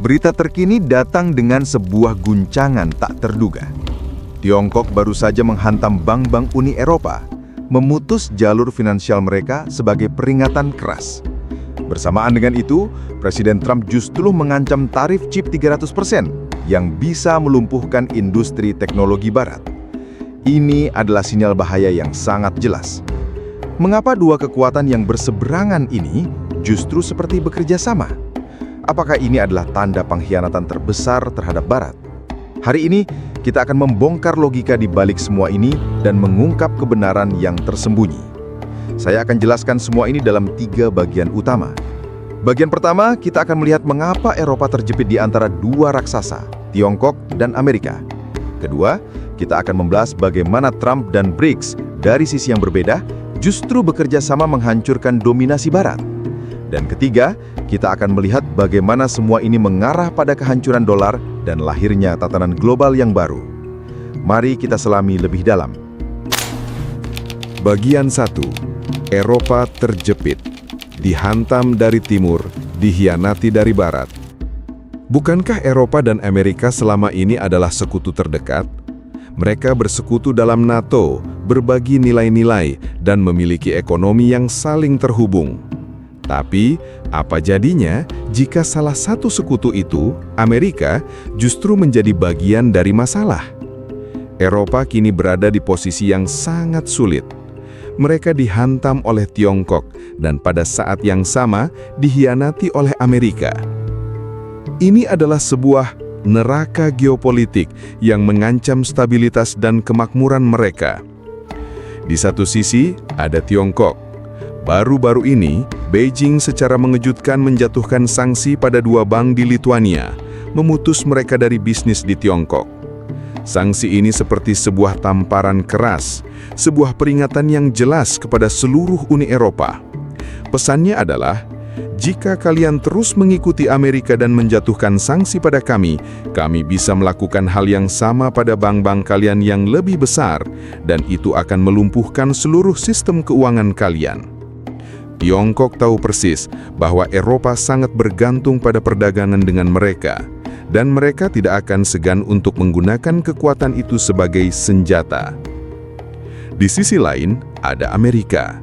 Berita terkini datang dengan sebuah guncangan tak terduga. Tiongkok baru saja menghantam bank-bank Uni Eropa, memutus jalur finansial mereka sebagai peringatan keras. Bersamaan dengan itu, Presiden Trump justru mengancam tarif chip 300% yang bisa melumpuhkan industri teknologi barat. Ini adalah sinyal bahaya yang sangat jelas. Mengapa dua kekuatan yang berseberangan ini justru seperti bekerja sama? Apakah ini adalah tanda pengkhianatan terbesar terhadap Barat? Hari ini, kita akan membongkar logika di balik semua ini dan mengungkap kebenaran yang tersembunyi. Saya akan jelaskan semua ini dalam 3 bagian utama. Bagian pertama, kita akan melihat mengapa Eropa terjepit di antara dua raksasa, Tiongkok dan Amerika. Kedua, kita akan membahas bagaimana Trump dan BRICS dari sisi yang berbeda justru bekerja sama menghancurkan dominasi Barat. Dan ketiga, kita akan melihat bagaimana semua ini mengarah pada kehancuran dolar dan lahirnya tatanan global yang baru. Mari kita selami lebih dalam. Bagian 1. Eropa terjepit, dihantam dari timur, dikhianati dari barat. Bukankah Eropa dan Amerika selama ini adalah sekutu terdekat? Mereka bersekutu dalam NATO, berbagi nilai-nilai, dan memiliki ekonomi yang saling terhubung. Tapi, apa jadinya jika salah satu sekutu itu, Amerika, justru menjadi bagian dari masalah? Eropa kini berada di posisi yang sangat sulit. Mereka dihantam oleh Tiongkok dan pada saat yang sama dikhianati oleh Amerika. Ini adalah sebuah neraka geopolitik yang mengancam stabilitas dan kemakmuran mereka. Di satu sisi, ada Tiongkok. Baru-baru ini, Beijing secara mengejutkan menjatuhkan sanksi pada 2 bank di Lithuania, memutus mereka dari bisnis di Tiongkok. Sanksi ini seperti sebuah tamparan keras, sebuah peringatan yang jelas kepada seluruh Uni Eropa. Pesannya adalah, jika kalian terus mengikuti Amerika dan menjatuhkan sanksi pada kami bisa melakukan hal yang sama pada bank-bank kalian yang lebih besar, dan itu akan melumpuhkan seluruh sistem keuangan kalian. Tiongkok tahu persis bahwa Eropa sangat bergantung pada perdagangan dengan mereka, dan mereka tidak akan segan untuk menggunakan kekuatan itu sebagai senjata. Di sisi lain, ada Amerika.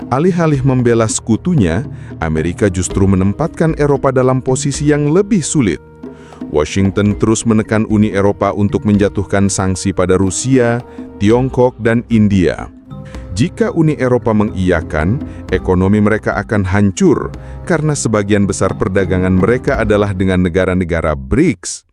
Alih-alih membela sekutunya, Amerika justru menempatkan Eropa dalam posisi yang lebih sulit. Washington terus menekan Uni Eropa untuk menjatuhkan sanksi pada Rusia, Tiongkok, dan India. Jika Uni Eropa mengiyakan, ekonomi mereka akan hancur karena sebagian besar perdagangan mereka adalah dengan negara-negara BRICS.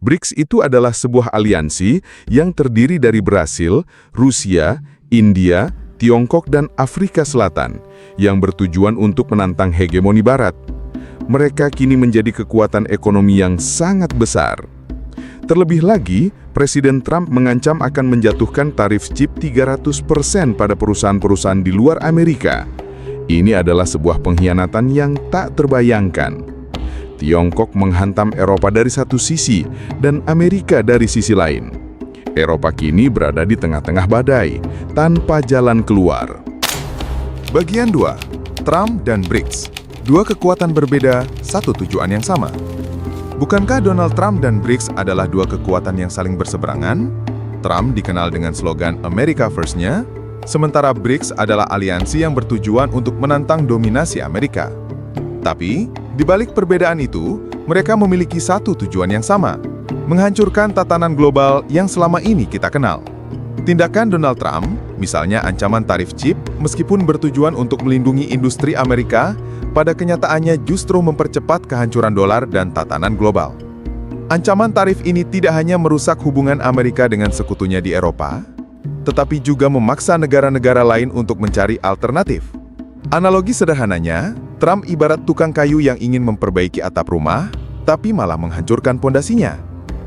BRICS itu adalah sebuah aliansi yang terdiri dari Brasil, Rusia, India, Tiongkok, dan Afrika Selatan yang bertujuan untuk menantang hegemoni Barat. Mereka kini menjadi kekuatan ekonomi yang sangat besar. Terlebih lagi, Presiden Trump mengancam akan menjatuhkan tarif chip 300% pada perusahaan-perusahaan di luar Amerika. Ini adalah sebuah pengkhianatan yang tak terbayangkan. Tiongkok menghantam Eropa dari satu sisi dan Amerika dari sisi lain. Eropa kini berada di tengah-tengah badai, tanpa jalan keluar. Bagian 2. Trump dan BRICS. Dua kekuatan berbeda, satu tujuan yang sama. Bukankah Donald Trump dan BRICS adalah dua kekuatan yang saling berseberangan? Trump dikenal dengan slogan America First-nya, sementara BRICS adalah aliansi yang bertujuan untuk menantang dominasi Amerika. Tapi, di balik perbedaan itu, mereka memiliki satu tujuan yang sama, menghancurkan tatanan global yang selama ini kita kenal. Tindakan Donald Trump, misalnya ancaman tarif chip, meskipun bertujuan untuk melindungi industri Amerika, pada kenyataannya justru mempercepat kehancuran dolar dan tatanan global. Ancaman tarif ini tidak hanya merusak hubungan Amerika dengan sekutunya di Eropa, tetapi juga memaksa negara-negara lain untuk mencari alternatif. Analogi sederhananya, Trump ibarat tukang kayu yang ingin memperbaiki atap rumah, tapi malah menghancurkan pondasinya.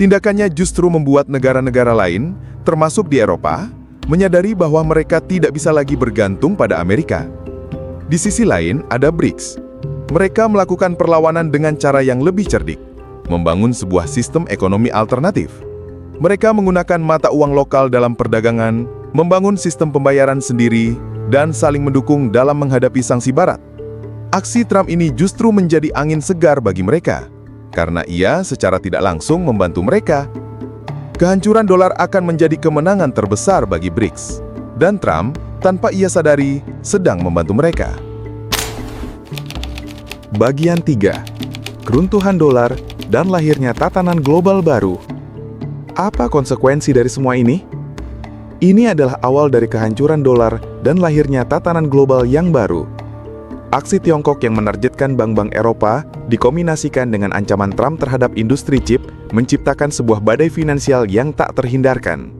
Tindakannya justru membuat negara-negara lain, termasuk di Eropa, menyadari bahwa mereka tidak bisa lagi bergantung pada Amerika. Di sisi lain, ada BRICS. Mereka melakukan perlawanan dengan cara yang lebih cerdik, membangun sebuah sistem ekonomi alternatif. Mereka menggunakan mata uang lokal dalam perdagangan, membangun sistem pembayaran sendiri, dan saling mendukung dalam menghadapi sanksi Barat. Aksi Trump ini justru menjadi angin segar bagi mereka. karena ia secara tidak langsung membantu mereka. Kehancuran dolar akan menjadi kemenangan terbesar bagi BRICS, dan Trump, tanpa ia sadari, sedang membantu mereka. Bagian 3. Keruntuhan dolar dan lahirnya tatanan global baru. Apa konsekuensi dari semua ini? Ini adalah awal dari kehancuran dolar dan lahirnya tatanan global yang baru. Aksi Tiongkok yang menargetkan bank-bank Eropa dikombinasikan dengan ancaman Trump terhadap industri chip menciptakan sebuah badai finansial yang tak terhindarkan.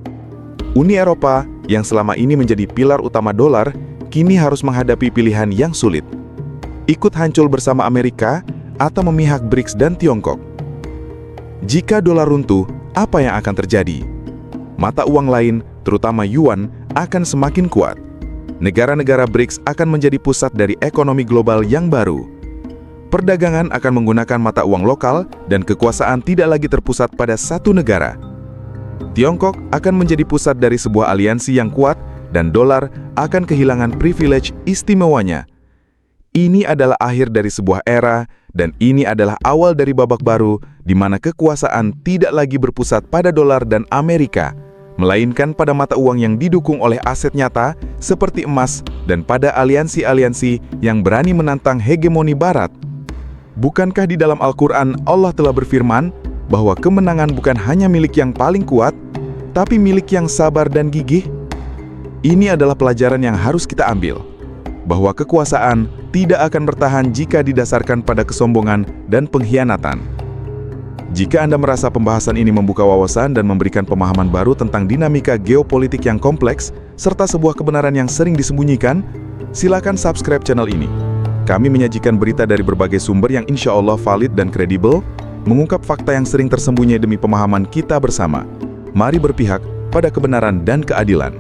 Uni Eropa yang selama ini menjadi pilar utama dolar, kini harus menghadapi pilihan yang sulit. Ikut hancur bersama Amerika atau memihak BRICS dan Tiongkok. Jika dolar runtuh, apa yang akan terjadi? Mata uang lain, terutama yuan, akan semakin kuat. Negara-negara BRICS akan menjadi pusat dari ekonomi global yang baru. Perdagangan akan menggunakan mata uang lokal dan kekuasaan tidak lagi terpusat pada satu negara. Tiongkok akan menjadi pusat dari sebuah aliansi yang kuat dan dolar akan kehilangan privilege istimewanya. Ini adalah akhir dari sebuah era dan ini adalah awal dari babak baru di mana kekuasaan tidak lagi berpusat pada dolar dan Amerika, melainkan pada mata uang yang didukung oleh aset nyata seperti emas dan pada aliansi-aliansi yang berani menantang hegemoni Barat. Bukankah di dalam Al-Quran Allah telah berfirman bahwa kemenangan bukan hanya milik yang paling kuat, tapi milik yang sabar dan gigih? Ini adalah pelajaran yang harus kita ambil, bahwa kekuasaan tidak akan bertahan jika didasarkan pada kesombongan dan pengkhianatan. Jika Anda merasa pembahasan ini membuka wawasan dan memberikan pemahaman baru tentang dinamika geopolitik yang kompleks, serta sebuah kebenaran yang sering disembunyikan, silakan subscribe channel ini. Kami menyajikan berita dari berbagai sumber yang insya Allah valid dan kredibel, mengungkap fakta yang sering tersembunyi demi pemahaman kita bersama. Mari berpihak pada kebenaran dan keadilan.